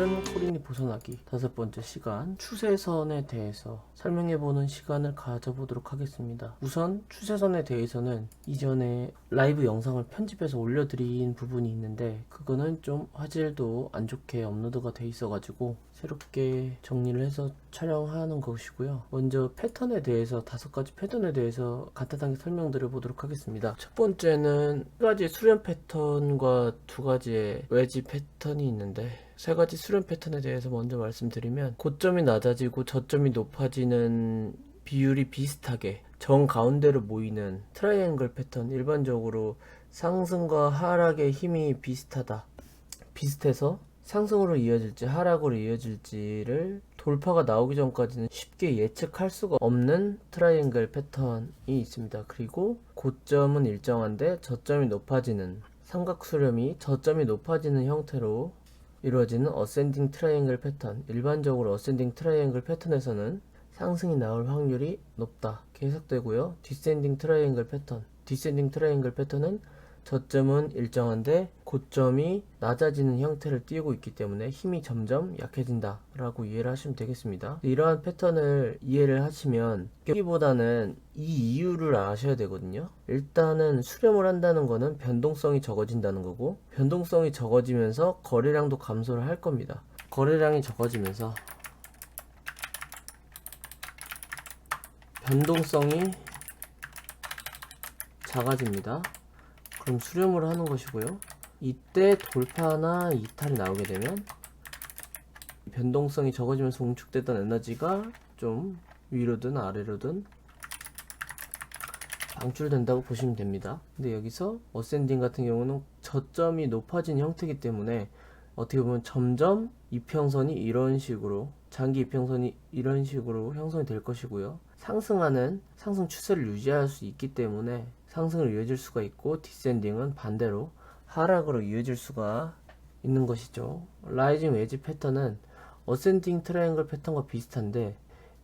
오늘은 코린이 벗어나기 5번째 시간 추세선에 대해서 설명해보는 시간을 가져보도록 하겠습니다. 우선 추세선에 대해서는 이전에 라이브 영상을 편집해서 올려드린 부분이 있는데 그거는 좀 화질도 안 좋게 업로드가 돼 있어가지고 새롭게 정리를 해서 촬영하는 것이고요. 먼저 패턴에 대해서 5가지 패턴에 대해서 간단하게 설명드려 보도록 하겠습니다. 첫 번째는 3가지의 수렴 패턴과 2가지의 웨지 패턴이 있는데 3가지 수렴 패턴에 대해서 먼저 말씀드리면 고점이 낮아지고 저점이 높아지는 비율이 비슷하게 정 가운데로 모이는 트라이앵글 패턴, 일반적으로 상승과 하락의 힘이 비슷해서 상승으로 이어질지 하락으로 이어질지를 돌파가 나오기 전까지는 쉽게 예측할 수가 없는 트라이앵글 패턴이 있습니다. 그리고 고점은 일정한데 저점이 높아지는 삼각수렴이 저점이 높아지는 형태로 이루어지는 어센딩 트라이앵글 패턴, 일반적으로 어센딩 트라이앵글 패턴에서는 상승이 나올 확률이 높다 계속되고요. 디센딩 트라이앵글 패턴은 저점은 일정한데 고점이 낮아지는 형태를 띄우고 있기 때문에 힘이 점점 약해진다 라고 이해를 하시면 되겠습니다. 이러한 패턴을 이해를 하시면 여기보다는 이 이유를 아셔야 되거든요. 일단은 수렴을 한다는 거는 변동성이 적어진다는 거고, 변동성이 적어지면서 거래량도 감소를 할 겁니다. 거래량이 적어지면서 변동성이 작아집니다. 그럼 수렴을 하는 것이고요. 이때 돌파나 이탈이 나오게 되면 변동성이 적어지면서 응축됐던 에너지가 좀 위로든 아래로든 방출된다고 보시면 됩니다. 근데 여기서 어센딩 같은 경우는 저점이 높아진 형태이기 때문에 어떻게 보면 점점 이평선이 이런 식으로, 장기 이평선이 이런 식으로 형성이 될 것이고요. 상승하는 상승 추세를 유지할 수 있기 때문에 상승으로 이어질 수가 있고, 디센딩은 반대로 하락으로 이어질 수가 있는 것이죠. 라이징 웨지 패턴은 어센딩 트라이앵글 패턴과 비슷한데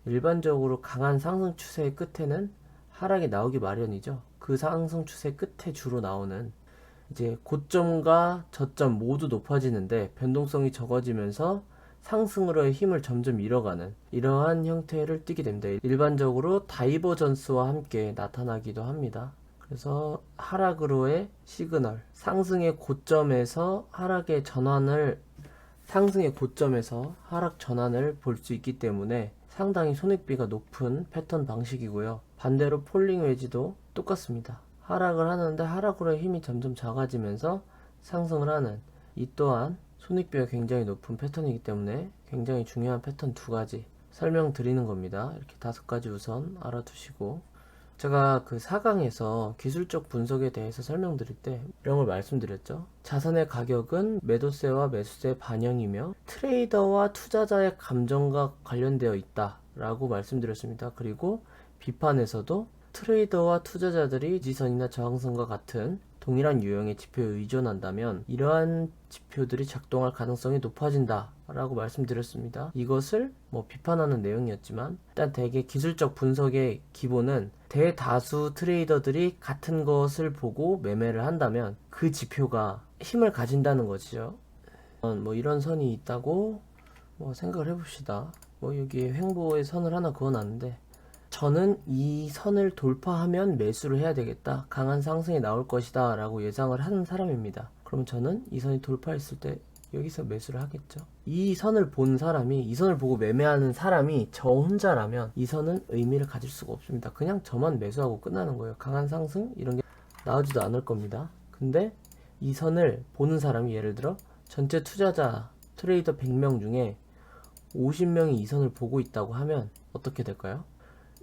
일반적으로 강한 상승 추세의 끝에는 하락이 나오기 마련이죠. 그 상승 추세 끝에 주로 나오는 이제 고점과 저점 모두 높아지는데 변동성이 적어지면서 상승으로의 힘을 점점 잃어가는 이러한 형태를 띠게 됩니다. 일반적으로 다이버전스와 함께 나타나기도 합니다. 그래서 하락으로의 시그널, 상승의 고점에서 하락의 전환을, 상승의 고점에서 하락 전환을 볼 수 있기 때문에 상당히 손익비가 높은 패턴 방식이고요. 반대로 폴링 웨지도 똑같습니다. 하락을 하는데 하락으로의 힘이 점점 작아지면서 상승을 하는, 이 또한 손익비가 굉장히 높은 패턴이기 때문에 굉장히 중요한 패턴 2가지 설명드리는 겁니다. 이렇게 5가지 우선 알아두시고, 제가 그 4강에서 기술적 분석에 대해서 설명드릴 때 이런 걸 말씀드렸죠. 자산의 가격은 매도세와 매수세의 반영이며 트레이더와 투자자의 감정과 관련되어 있다 라고 말씀드렸습니다. 그리고 비판에서도 트레이더와 투자자들이 지지선이나 저항선과 같은 동일한 유형의 지표에 의존한다면 이러한 지표들이 작동할 가능성이 높아진다 라고 말씀드렸습니다. 이것을 비판하는 내용이었지만 일단 대개 기술적 분석의 기본은 대다수 트레이더들이 같은 것을 보고 매매를 한다면 그 지표가 힘을 가진다는 것이죠. 이런 선이 있다고 생각을 해봅시다. 여기에 횡보의 선을 하나 그어놨는데, 저는 이 선을 돌파하면 매수를 해야 되겠다, 강한 상승이 나올 것이다 라고 예상을 하는 사람입니다. 그러면 저는 이 선이 돌파했을 때 여기서 매수를 하겠죠. 이 선을 본 사람이, 이 선을 보고 매매하는 사람이 저 혼자라면 이 선은 의미를 가질 수가 없습니다. 그냥 저만 매수하고 끝나는 거예요. 강한 상승 이런 게 나오지도 않을 겁니다. 근데 이 선을 보는 사람이, 예를 들어 전체 투자자 트레이더 100명 중에 50명이 이 선을 보고 있다고 하면 어떻게 될까요?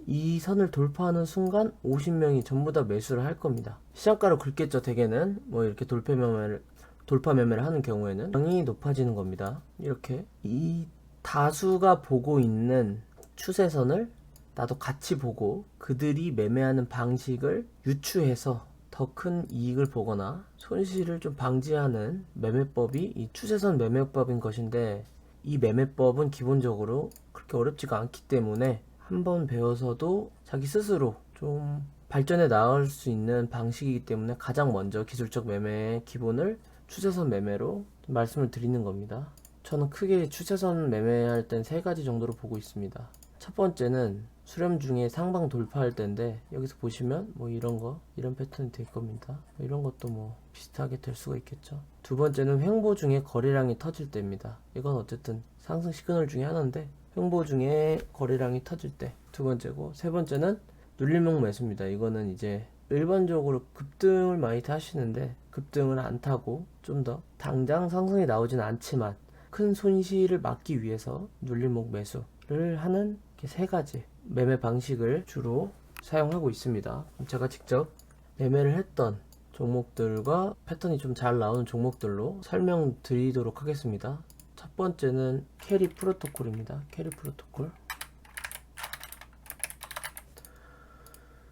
이 선을 돌파하는 순간 50명이 전부 다 매수를 할 겁니다. 시장가로 긁겠죠. 대개는 이렇게 돌파 매매를 하는 경우에는 양이 높아지는 겁니다. 이렇게 이 다수가 보고 있는 추세선을 나도 같이 보고 그들이 매매하는 방식을 유추해서 더 큰 이익을 보거나 손실을 좀 방지하는 매매법이 이 추세선 매매법인 것인데, 이 매매법은 기본적으로 그렇게 어렵지가 않기 때문에 한번 배워서도 자기 스스로 좀 발전해 나갈 수 있는 방식이기 때문에 가장 먼저 기술적 매매의 기본을 추세선 매매로 말씀을 드리는 겁니다. 저는 크게 추세선 매매할 땐 세 가지 정도로 보고 있습니다. 첫 번째는 수렴 중에 상방 돌파할 때인데, 여기서 보시면 뭐 이런 패턴이 될 겁니다. 이런 것도 뭐 비슷하게 될 수가 있겠죠. 두 번째는 횡보 중에 거래량이 터질 때입니다. 이건 어쨌든 상승 시그널 중에 하나인데, 횡보 중에 거래량이 터질 때 두 번째고, 세 번째는 눌림목 매수입니다. 이거는 이제 일반적으로 급등을 많이 타시는데 급등을 안 타고 좀 더 당장 상승이 나오진 않지만 큰 손실을 막기 위해서 눌림목 매수를 하는 이렇게 세 가지 매매 방식을 주로 사용하고 있습니다. 제가 직접 매매를 했던 종목들과 패턴이 좀 잘 나오는 종목들로 설명드리도록 하겠습니다. 첫 번째는 캐리 프로토콜입니다. 캐리 프로토콜.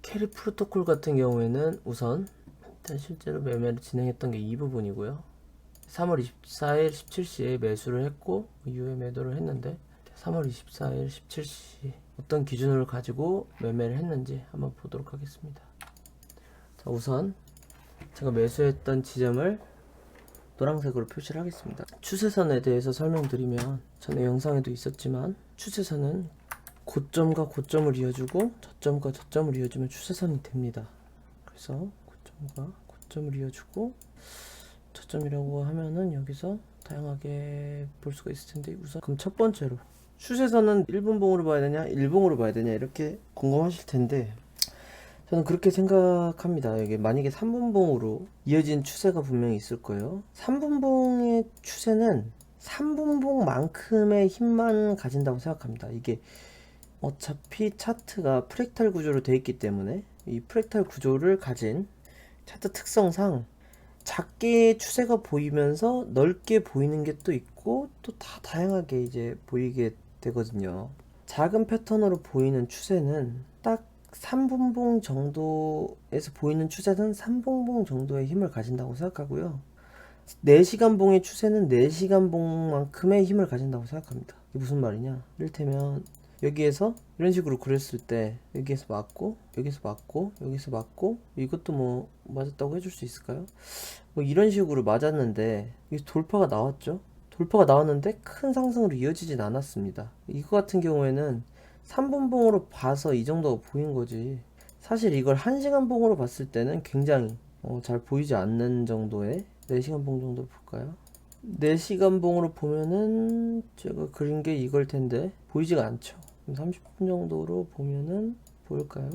캐리 프로토콜 같은 경우에는 우선 일단 실제로 매매를 진행했던 게 이 부분이고요. 3월 24일 17시에 매수를 했고 이후에 매도를 했는데, 3월 24일 17시 어떤 기준을 가지고 매매를 했는지 한번 보도록 하겠습니다. 자, 우선 제가 매수했던 지점을 노란색으로 표시를 하겠습니다. 추세선에 대해서 설명드리면, 전에 영상에도 있었지만 추세선은 고점과 고점을 이어주고 저점과 저점을 이어주면 추세선이 됩니다. 그래서 고점과 고점을 이어주고 저점이라고 하면은 여기서 다양하게 볼 수가 있을 텐데, 우선 그럼 첫 번째로 추세선은 1분봉으로 봐야 되냐 1봉으로 봐야 되냐 이렇게 궁금하실 텐데, 저는 그렇게 생각합니다. 이게 만약에 3분봉으로 이어진 추세가 분명히 있을 거예요. 3분봉의 추세는 3분봉만큼의 힘만 가진다고 생각합니다. 이게 어차피 차트가 프랙탈 구조로 되어 있기 때문에 이 프랙탈 구조를 가진 차트 특성상 작게 추세가 보이면서 넓게 보이는 게 또 있고, 또 다 다양하게 이제 보이게 되거든요. 작은 패턴으로 보이는 추세는 딱 3분봉 정도에서 보이는 추세는 3분봉 정도의 힘을 가진다고 생각하고요. 4시간 봉의 추세는 4시간 봉만큼의 힘을 가진다고 생각합니다. 이게 무슨 말이냐? 이를테면 여기에서 이런 식으로 그렸을 때 여기에서 맞고 여기서 맞고 여기서 맞고, 이것도 뭐 맞았다고 해줄 수 있을까요? 뭐 이런 식으로 맞았는데 여기서 돌파가 나왔죠. 돌파가 나왔는데 큰 상승으로 이어지진 않았습니다. 이거 같은 경우에는 3분봉으로 봐서 이 정도가 보인 거지, 사실 이걸 1시간 봉으로 봤을 때는 굉장히 잘 보이지 않는 정도의 4시간 봉 정도로 볼까요? 4시간 봉으로 보면은 제가 그린 게 이걸 텐데 보이지가 않죠. 30분 정도로 보면은 보일까요?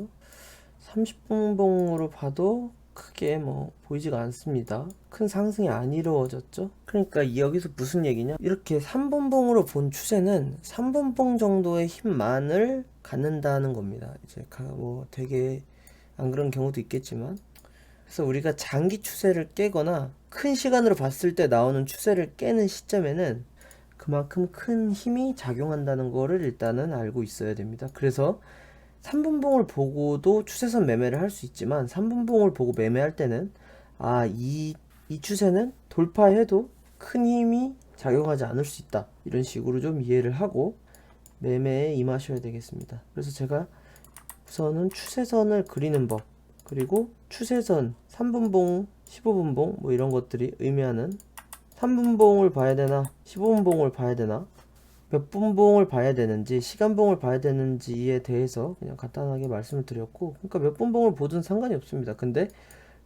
30분 봉으로 봐도 크게 뭐 보이지가 않습니다. 큰 상승이 안 이루어졌죠. 그러니까 여기서 무슨 얘기냐, 이렇게 3분 봉으로 본 추세는 3분 봉 정도의 힘만을 갖는다는 겁니다. 이제 뭐 되게 안 그런 경우도 있겠지만, 그래서 우리가 장기 추세를 깨거나 큰 시간으로 봤을 때 나오는 추세를 깨는 시점에는 그만큼 큰 힘이 작용한다는 거를 일단은 알고 있어야 됩니다. 그래서 3분봉을 보고도 추세선 매매를 할 수 있지만, 3분봉을 보고 매매할 때는 이 추세는 돌파해도 큰 힘이 작용하지 않을 수 있다, 이런 식으로 좀 이해를 하고 매매에 임하셔야 되겠습니다. 그래서 제가 우선은 추세선을 그리는 법, 그리고 추세선 3분봉 15분봉 뭐 이런 것들이 의미하는 3분봉을 봐야 되나 15분봉을 봐야 되나 몇 분봉을 봐야 되는지 시간봉을 봐야 되는지에 대해서 그냥 간단하게 말씀을 드렸고, 그러니까 몇 분봉을 보든 상관이 없습니다. 근데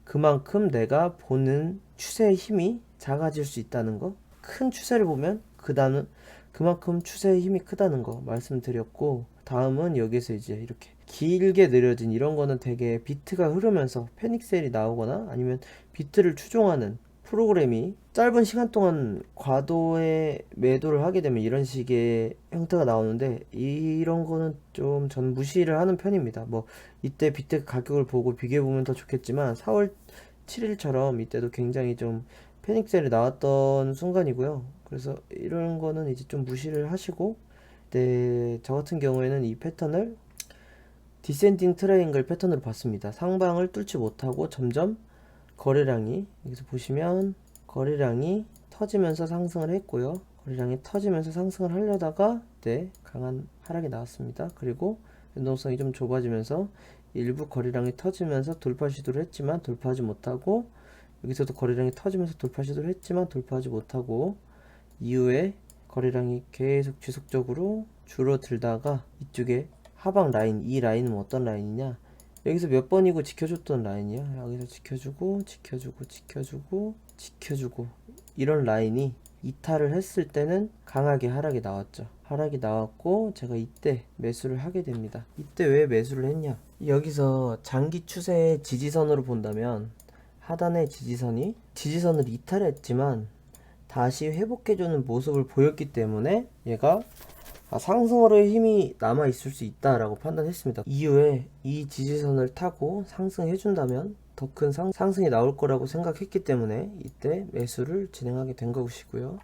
그만큼 내가 보는 추세의 힘이 작아질 수 있다는 거, 큰 추세를 보면 그만큼 추세의 힘이 크다는 거 말씀드렸고, 다음은 여기서 이제 이렇게 길게 느려진 이런 거는 되게 비트가 흐르면서 패닉셀이 나오거나 아니면 비트를 추종하는 프로그램이 짧은 시간 동안 과도의 매도를 하게 되면 이런 식의 형태가 나오는데, 이런 거는 좀 전 무시를 하는 편입니다. 뭐 이때 비트 가격을 보고 비교해 보면 더 좋겠지만 4월 7일처럼 이때도 굉장히 좀 패닉셀이 나왔던 순간이고요. 그래서 이런 거는 이제 좀 무시를 하시고, 저 같은 경우에는 이 패턴을 디센딩 트라이앵글 패턴으로 봤습니다. 상방을 뚫지 못하고 점점 거래량이, 여기서 보시면 거래량이 터지면서 상승을 했고요. 거래량이 터지면서 상승을 하려다가 강한 하락이 나왔습니다. 그리고 변동성이 좀 좁아지면서 일부 거래량이 터지면서 돌파 시도를 했지만 돌파하지 못하고, 여기서도 거래량이 터지면서 돌파 시도를 했지만 돌파하지 못하고, 이후에 거래량이 계속 지속적으로 줄어들다가 이쪽에 하방 라인, 이 라인은 어떤 라인이냐, 여기서 몇 번이고 지켜줬던 라인이야. 여기서 지켜주고 지켜주고 이런 라인이 이탈을 했을 때는 강하게 하락이 나왔죠. 하락이 나왔고 제가 이때 매수를 하게 됩니다. 이때 왜 매수를 했냐, 여기서 장기 추세의 지지선으로 본다면 하단의 지지선을 이탈했지만 다시 회복해주는 모습을 보였기 때문에 얘가 상승으로의 힘이 남아 있을 수 있다라고 판단했습니다. 이후에 이 지지선을 타고 상승해준다면 더 큰 상승이 나올 거라고 생각했기 때문에 이때 매수를 진행하게 된 것이고요.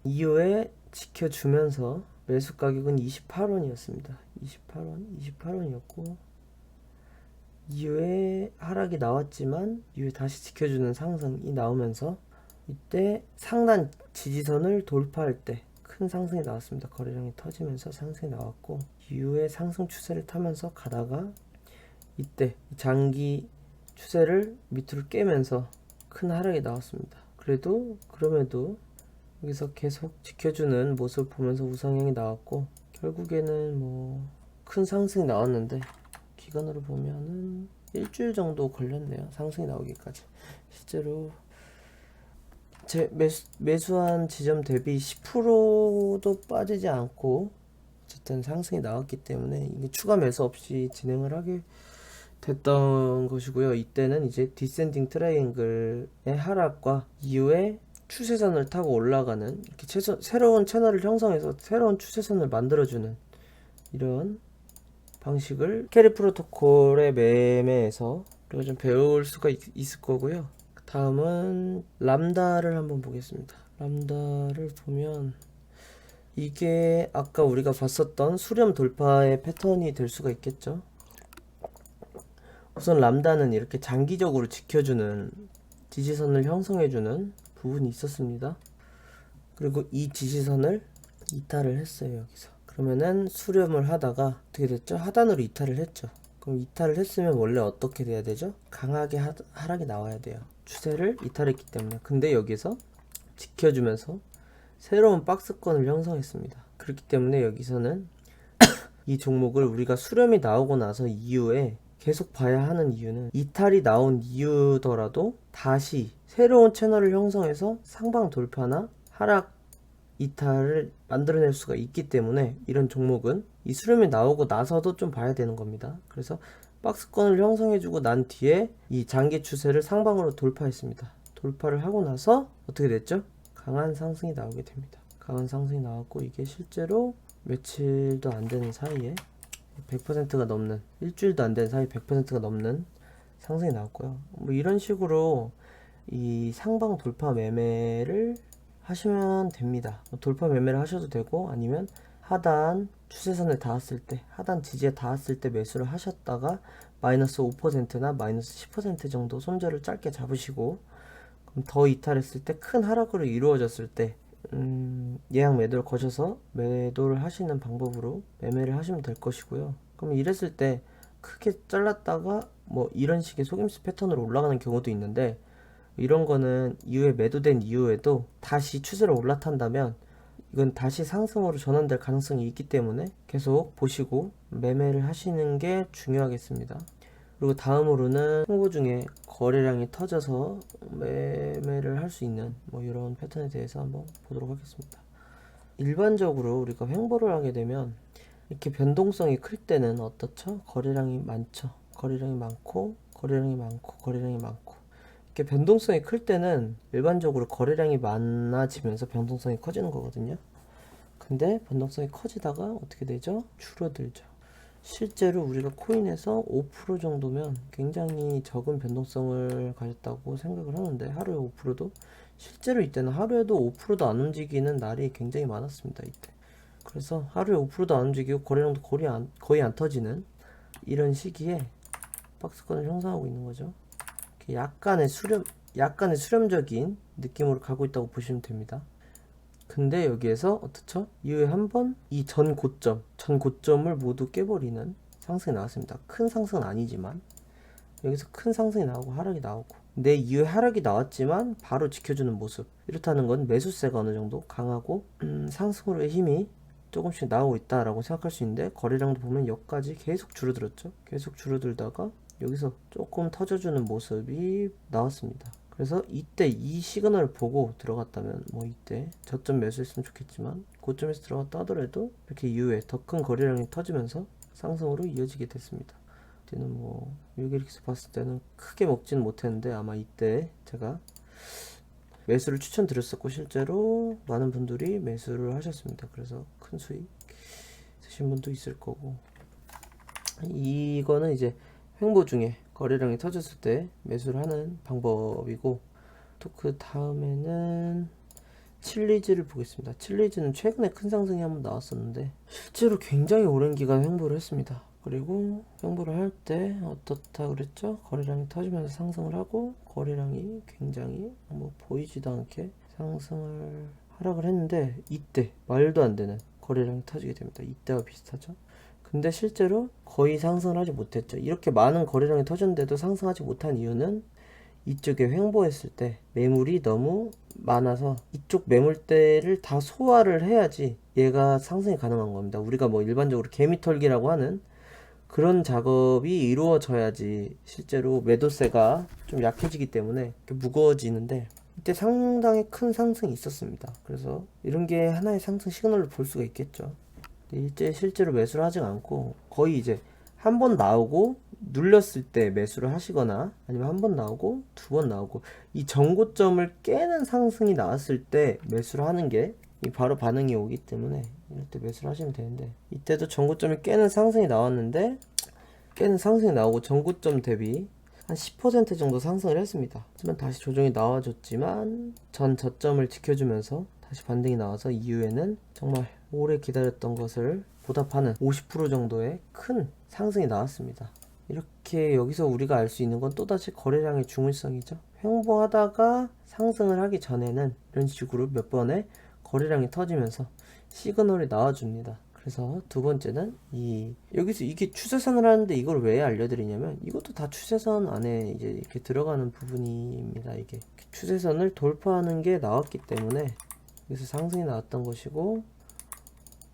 이후에 지켜주면서 매수 가격은 28원이었습니다. 28원이었고 이후에 하락이 나왔지만 이후에 다시 지켜주는 상승이 나오면서 이때 상단 지지선을 돌파할 때 큰 상승이 나왔습니다. 거래량이 터지면서 상승이 나왔고 이후에 상승 추세를 타면서 가다가 이때 장기 추세를 밑으로 깨면서 큰 하락이 나왔습니다. 그럼에도 여기서 계속 지켜주는 모습을 보면서 우상향이 나왔고 결국에는 뭐 큰 상승이 나왔는데 기간으로 보면은 일주일 정도 걸렸네요. 상승이 나오기까지. 실제로 제 매수한 지점 대비 10%도 빠지지 않고 어쨌든 상승이 나왔기 때문에 이게 추가 매수 없이 진행을 하게 됐던 것이고요. 이때는 이제 디센딩 트라이앵글의 하락과 이후에 추세선을 타고 올라가는 이렇게 새로운 채널을 형성해서 새로운 추세선을 만들어주는 이런 방식을 캐리 프로토콜의 매매에서 우리가 좀 배울 수가 있을 거고요. 다음은 람다를 한번 보겠습니다. 람다를 보면 이게 아까 우리가 봤었던 수렴 돌파의 패턴이 될 수가 있겠죠. 우선 람다는 이렇게 장기적으로 지켜주는 지지선을 형성해주는 부분이 있었습니다. 그리고 이 지지선을 이탈을 했어요. 여기서 그러면은 수렴을 하다가 어떻게 됐죠? 하단으로 이탈을 했죠. 그럼 이탈을 했으면 원래 어떻게 돼야 되죠? 강하게 하락이 나와야 돼요. 추세를 이탈했기 때문에. 근데 여기서 지켜주면서 새로운 박스권을 형성했습니다. 그렇기 때문에 여기서는 이 종목을 우리가 수렴이 나오고 나서 이후에 계속 봐야 하는 이유는 이탈이 나온 이유더라도 다시 새로운 채널을 형성해서 상방 돌파나 하락 이탈을 만들어낼 수가 있기 때문에 이런 종목은 이 수렴이 나오고 나서도 좀 봐야 되는 겁니다. 그래서 박스권을 형성해주고 난 뒤에 이 장기 추세를 상방으로 돌파했습니다. 돌파를 하고 나서 어떻게 됐죠? 강한 상승이 나오게 됩니다. 강한 상승이 나왔고 이게 실제로 며칠도 안 되는 사이에 100%가 넘는, 일주일도 안 되는 사이에 100%가 넘는 상승이 나왔고요. 뭐 이런 식으로 이 상방 돌파 매매를 하시면 됩니다. 돌파 매매를 하셔도 되고 아니면 하단 추세선에 닿았을 때, 하단 지지에 닿았을 때 매수를 하셨다가 마이너스 5%나 마이너스 10% 정도 손절을 짧게 잡으시고, 그럼 더 이탈했을 때 큰 하락으로 이루어졌을 때 예약 매도를 거셔서 매도를 하시는 방법으로 매매를 하시면 될 것이고요. 그럼 이랬을 때 크게 잘랐다가 뭐 이런 식의 속임수 패턴으로 올라가는 경우도 있는데, 이런 거는 이후에 매도된 이후에도 다시 추세로 올라탄다면 이건 다시 상승으로 전환될 가능성이 있기 때문에 계속 보시고 매매를 하시는 게 중요하겠습니다. 그리고 다음으로는 홍보 중에 거래량이 터져서 매매를 할 수 있는 뭐 이런 패턴에 대해서 한번 보도록 하겠습니다. 일반적으로 우리가 횡보를 하게 되면 이렇게 변동성이 클 때는 어떻죠? 거래량이 많죠. 거래량이 많고 이렇게 변동성이 클 때는 일반적으로 거래량이 많아지면서 변동성이 커지는 거거든요. 근데 변동성이 커지다가 어떻게 되죠? 줄어들죠. 실제로 우리가 코인에서 5% 정도면 굉장히 적은 변동성을 가졌다고 생각을 하는데, 하루에 5%도 실제로 이때는 하루에도 5%도 안 움직이는 날이 굉장히 많았습니다. 이때. 그래서 하루에 5%도 안 움직이고 거래량도 거의 안 터지는 이런 시기에 박스권을 형성하고 있는 거죠. 약간의 수렴적인 느낌으로 가고 있다고 보시면 됩니다. 근데 여기에서 어떻죠? 이후에 한번 이 전 고점을 모두 깨버리는 상승이 나왔습니다. 큰 상승은 아니지만 여기서 큰 상승이 나오고 하락이 나오고, 내 이후에 하락이 나왔지만 바로 지켜주는 모습. 이렇다는 건 매수세가 어느 정도 강하고 상승으로의 힘이 조금씩 나오고 있다라고 생각할 수 있는데, 거래량도 보면 여기까지 계속 줄어들었죠. 계속 줄어들다가 여기서 조금 터져주는 모습이 나왔습니다. 그래서 이때 이 시그널을 보고 들어갔다면 뭐 이때 저점 매수했으면 좋겠지만, 고점에서 들어갔다 하더라도 이렇게 이후에 더 큰 거래량이 터지면서 상승으로 이어지게 됐습니다. 이때는 뭐 여기 이렇게 봤을 때는 크게 먹지는 못했는데, 아마 이때 제가 매수를 추천드렸었고 실제로 많은 분들이 매수를 하셨습니다. 그래서 큰 수익 드신 분도 있을 거고, 이거는 이제 횡보 중에 거래량이 터졌을 때 매수를 하는 방법이고, 또 그 다음에는 칠리즈를 보겠습니다. 칠리즈는 최근에 큰 상승이 한번 나왔었는데 실제로 굉장히 오랜 기간 횡보를 했습니다. 그리고 횡보를 할 때 어떻다 그랬죠? 거래량이 터지면서 상승을 하고, 거래량이 굉장히 뭐 보이지도 않게 상승을 하락을 했는데, 이때 말도 안 되는 거래량이 터지게 됩니다. 이때와 비슷하죠? 근데 실제로 거의 상승을 하지 못했죠. 이렇게 많은 거래량이 터졌는데도 상승하지 못한 이유는 이쪽에 횡보했을 때 매물이 너무 많아서 이쪽 매물대를 다 소화를 해야지 얘가 상승이 가능한 겁니다. 우리가 뭐 일반적으로 개미털기라고 하는 그런 작업이 이루어져야지 실제로 매도세가 좀 약해지기 때문에 무거워지는데, 이때 상당히 큰 상승이 있었습니다. 그래서 이런 게 하나의 상승 시그널로 볼 수가 있겠죠. 이제 실제로 매수를 하지 않고 거의 이제 한 번 나오고 눌렸을 때 매수를 하시거나, 아니면 한 번 나오고 두 번 나오고 이 정고점을 깨는 상승이 나왔을 때 매수를 하는 게 바로 반응이 오기 때문에 이럴 때 매수를 하시면 되는데, 이때도 정고점이 깨는 상승이 나왔는데, 깨는 상승이 나오고 정고점 대비 한 10% 정도 상승을 했습니다. 하지만 다시 조정이 나와줬지만 전 저점을 지켜주면서 다시 반등이 나와서 이후에는 정말 오래 기다렸던 것을 보답하는 50% 정도의 큰 상승이 나왔습니다. 이렇게 여기서 우리가 알 수 있는 건 또다시 거래량의 중요성이죠. 횡보하다가 상승을 하기 전에는 이런 식으로 몇 번의 거래량이 터지면서 시그널이 나와줍니다. 그래서 두 번째는 여기서 이게 추세선을 하는데 이걸 왜 알려드리냐면, 이것도 다 추세선 안에 이제 이렇게 들어가는 부분입니다. 이게 추세선을 돌파하는 게 나왔기 때문에 여기서 상승이 나왔던 것이고,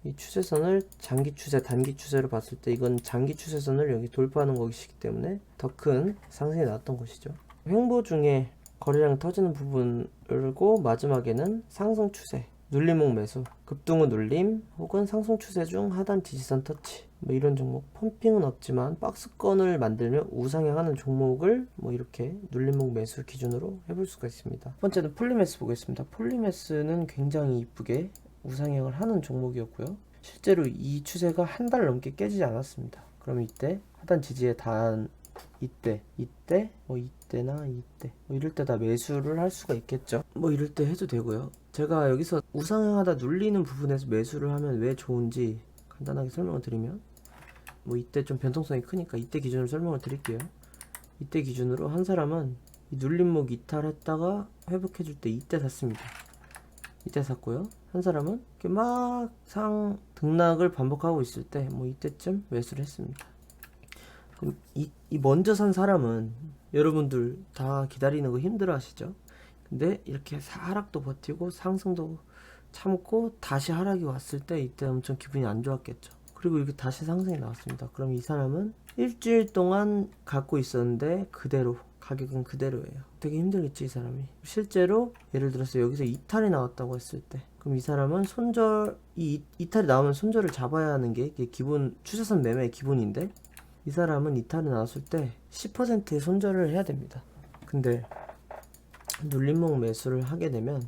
이 추세선을 장기 추세, 단기 추세로 봤을 때 이건 장기 추세선을 여기 돌파하는 것이기 때문에 더 큰 상승이 나왔던 것이죠. 횡보 중에 거래량 터지는 부분을고, 마지막에는 상승 추세, 눌림목 매수, 급등후 눌림, 혹은 상승 추세 중 하단 지지선 터치, 뭐 이런 종목, 펌핑은 없지만 박스권을 만들며 우상향하는 종목을 뭐 이렇게 눌림목 매수 기준으로 해볼 수가 있습니다. 첫 번째는 폴리메스 보겠습니다. 폴리메스는 굉장히 이쁘게 우상향을 하는 종목이었고요. 실제로 이 추세가 한 달 넘게 깨지지 않았습니다. 그럼 이때 하단 지지에 닿은 이때, 뭐 이때나 이때, 뭐 이럴 때 다 매수를 할 수가 있겠죠. 뭐 이럴 때 해도 되고요. 제가 여기서 우상향하다 눌리는 부분에서 매수를 하면 왜 좋은지 간단하게 설명을 드리면, 뭐 이때 좀 변동성이 크니까 이때 기준으로 설명을 드릴게요. 이때 기준으로 한 사람은 이 눌림목 이탈했다가 회복해줄 때 이때 샀습니다. 이때 샀고요. 한 사람은 이렇게 막 등락을 반복하고 있을 때 뭐 이때쯤 매수를 했습니다. 그럼 이 먼저 산 사람은 여러분들 다 기다리는 거 힘들어 하시죠? 근데 이렇게 하락도 버티고 상승도 참고 다시 하락이 왔을 때 이때 엄청 기분이 안 좋았겠죠. 그리고 이렇게 다시 상승이 나왔습니다. 그럼 이 사람은 일주일 동안 갖고 있었는데 그대로, 가격은 그대로예요. 되게 힘들겠지 이 사람이. 실제로 예를 들어서 여기서 이탈이 나왔다고 했을 때, 그럼 이 사람은 이탈이 나오면 손절을 잡아야 하는 게 기본 추세선 매매의 기본인데, 이 사람은 이탈이 나왔을 때 10%의 손절을 해야 됩니다. 근데 눌림목 매수를 하게 되면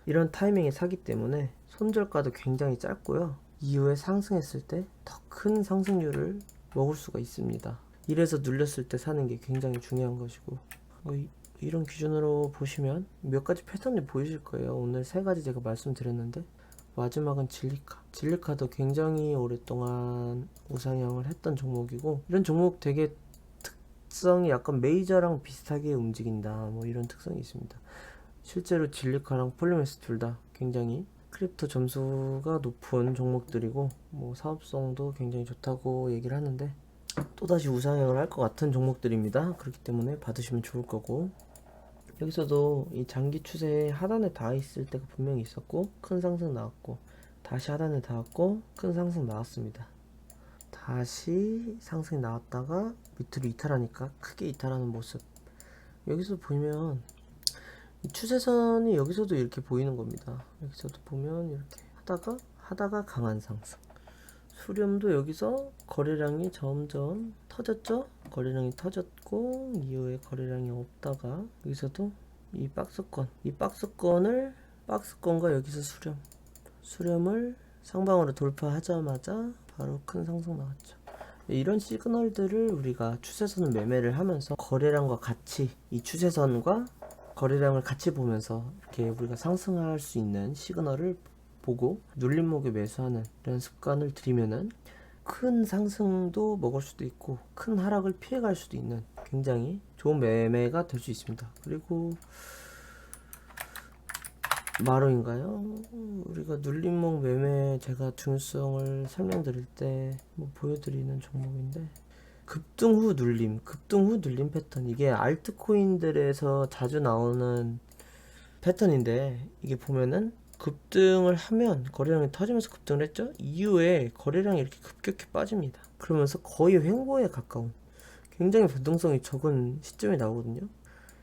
이런 타이밍에 사기 때문에 손절가도 굉장히 짧고요. 이후에 상승했을 때 더 큰 상승률을 먹을 수가 있습니다. 이래서 눌렸을 때 사는 게 굉장히 중요한 것이고, 이런 기준으로 보시면 몇 가지 패턴이 보이실 거예요. 오늘 세 가지 제가 말씀드렸는데, 마지막은 진리카도 굉장히 오랫동안 우상향을 했던 종목이고, 이런 종목 되게 특성이 약간 메이저랑 비슷하게 움직인다, 뭐 이런 특성이 있습니다. 실제로 진리카랑 폴리메스 둘 다 굉장히 크립토 점수가 높은 종목들이고, 뭐 사업성도 굉장히 좋다고 얘기를 하는데, 또다시 우상향을 할 것 같은 종목들입니다. 그렇기 때문에 받으시면 좋을 거고, 여기서도 이 장기 추세 하단에 닿아 있을 때가 분명히 있었고 큰 상승 나왔고, 다시 하단에 닿았고 큰 상승 나왔습니다. 다시 상승이 나왔다가 밑으로 이탈하니까 크게 이탈하는 모습. 여기서 보면 이 추세선이 여기서도 이렇게 보이는 겁니다. 여기서도 보면 이렇게 하다가 강한 상승. 수렴도 여기서 거래량이 점점 터졌죠. 거래량이 터졌고 이후에 거래량이 없다가 여기서도 이 박스권과 여기서 수렴을 상방으로 돌파하자마자 바로 큰 상승 나왔죠. 이런 시그널들을 우리가 추세선을 매매를 하면서 거래량과 같이, 이 추세선과 거래량을 같이 보면서 이렇게 우리가 상승할 수 있는 시그널을 보고 눌림목에 매수하는 이런 습관을 들이면은 큰 상승도 먹을 수도 있고 큰 하락을 피해갈 수도 있는 굉장히 좋은 매매가 될 수 있습니다. 그리고 마로인가요? 우리가 눌림목 매매 제가 중요성을 설명드릴 때 보여드리는 종목인데, 급등 후 눌림 패턴, 이게 알트코인들에서 자주 나오는 패턴인데, 이게 보면은 급등을 하면 거래량이 터지면서 급등을 했죠. 이후에 거래량이 이렇게 급격히 빠집니다. 그러면서 거의 횡보에 가까운 굉장히 변동성이 적은 시점이 나오거든요.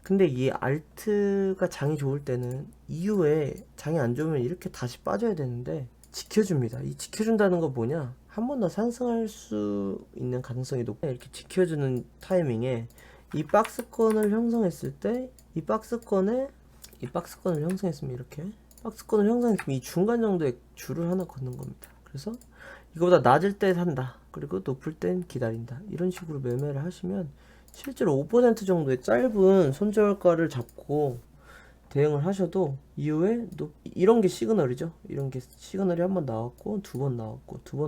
근데 이 알트가 장이 좋을 때는 이후에 장이 안 좋으면 이렇게 다시 빠져야 되는데 지켜줍니다. 이 지켜준다는 건 뭐냐, 한 번 더 상승할 수 있는 가능성이 높고, 이렇게 지켜주는 타이밍에 이 박스권을 형성했을 때 이 박스권을 형성했으면 이렇게 박스권을 형성했으면 이 중간 정도의 줄을 하나 걷는 겁니다. 그래서 이거보다 낮을 때 산다, 그리고 높을 땐 기다린다, 이런 식으로 매매를 하시면 실제로 5% 정도의 짧은 손절가를 잡고 대응을 하셔도 이후에 이런 게 시그널이죠. 이런 게 시그널이 한 번 나왔고 두 번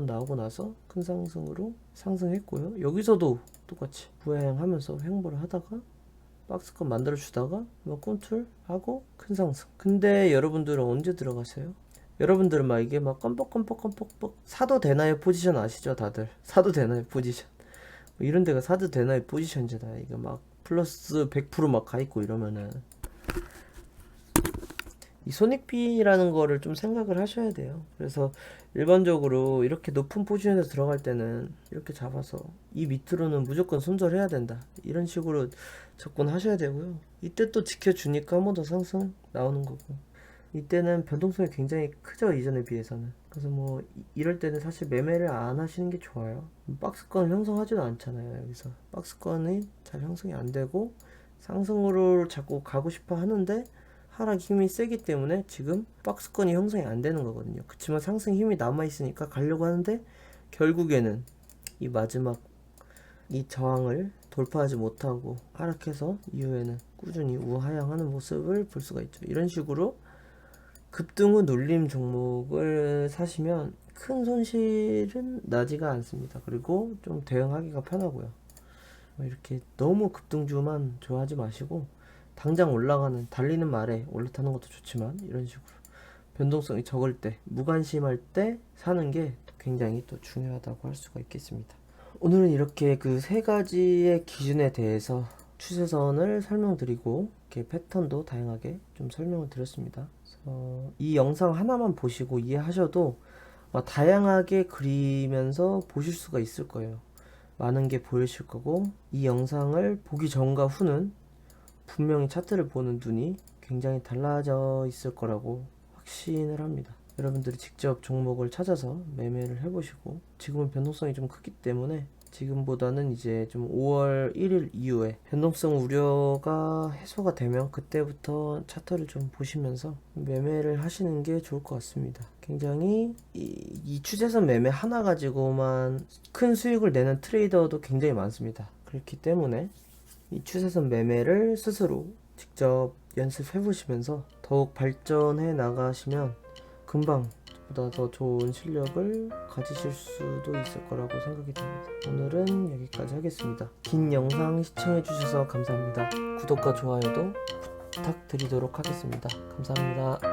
나오고 나서 큰 상승으로 상승했고요. 여기서도 똑같이 부하행하면서 횡보를 하다가 박스권 만들어 주다가 컨트롤하고 큰 상승. 근데 여러분들은 언제 들어가세요? 여러분들은 막 이게 막 껌뻑 사도 되나요 포지션 아시죠? 다들 사도 되나요 포지션, 이런 데가 사도 되나요 포지션이잖아. 이거 막 플러스 100% 막 가있고 이러면은 이 손익비라는 거를 좀 생각을 하셔야 돼요. 그래서 일반적으로 이렇게 높은 포지션에서 들어갈 때는 이렇게 잡아서 이 밑으로는 무조건 손절해야 된다, 이런 식으로 접근하셔야 되고요. 이때 또 지켜주니까 한 번 더 상승 나오는 거고, 이때는 변동성이 굉장히 크죠, 이전에 비해서는. 그래서 뭐 이럴 때는 사실 매매를 안 하시는 게 좋아요. 박스권을 형성하지도 않잖아요. 여기서 박스권이 잘 형성이 안 되고 상승으로 자꾸 가고 싶어 하는데 하락 힘이 세기 때문에 지금 박스권이 형성이 안 되는 거거든요. 그렇지만 상승 힘이 남아 있으니까 가려고 하는데 결국에는 이 마지막 이 저항을 돌파하지 못하고 하락해서 이후에는 꾸준히 우하향하는 모습을 볼 수가 있죠. 이런 식으로 급등 후 눌림 종목을 사시면 큰 손실은 나지가 않습니다. 그리고 좀 대응하기가 편하고요. 이렇게 너무 급등주만 좋아하지 마시고 당장 올라가는, 달리는 말에 올라타는 것도 좋지만 이런 식으로 변동성이 적을 때, 무관심할 때 사는 게 굉장히 또 중요하다고 할 수가 있겠습니다. 오늘은 이렇게 그 세 가지의 기준에 대해서 추세선을 설명드리고 이렇게 패턴도 다양하게 좀 설명을 드렸습니다. 이 영상 하나만 보시고 이해하셔도 다양하게 그리면서 보실 수가 있을 거예요. 많은 게 보이실 거고, 이 영상을 보기 전과 후는 분명히 차트를 보는 눈이 굉장히 달라져 있을 거라고 확신을 합니다. 여러분들이 직접 종목을 찾아서 매매를 해보시고, 지금은 변동성이 좀 크기 때문에 지금보다는 이제 좀 5월 1일 이후에 변동성 우려가 해소가 되면 그때부터 차트를 좀 보시면서 매매를 하시는 게 좋을 것 같습니다. 굉장히 이 추세선 매매 하나 가지고만 큰 수익을 내는 트레이더도 굉장히 많습니다. 그렇기 때문에 이 추세선 매매를 스스로 직접 연습해 보시면서 더욱 발전해 나가시면 금방 보다 더 좋은 실력을 가지실 수도 있을 거라고 생각이 듭니다. 오늘은 여기까지 하겠습니다. 긴 영상 시청해 주셔서 감사합니다. 구독과 좋아요도 부탁드리도록 하겠습니다. 감사합니다.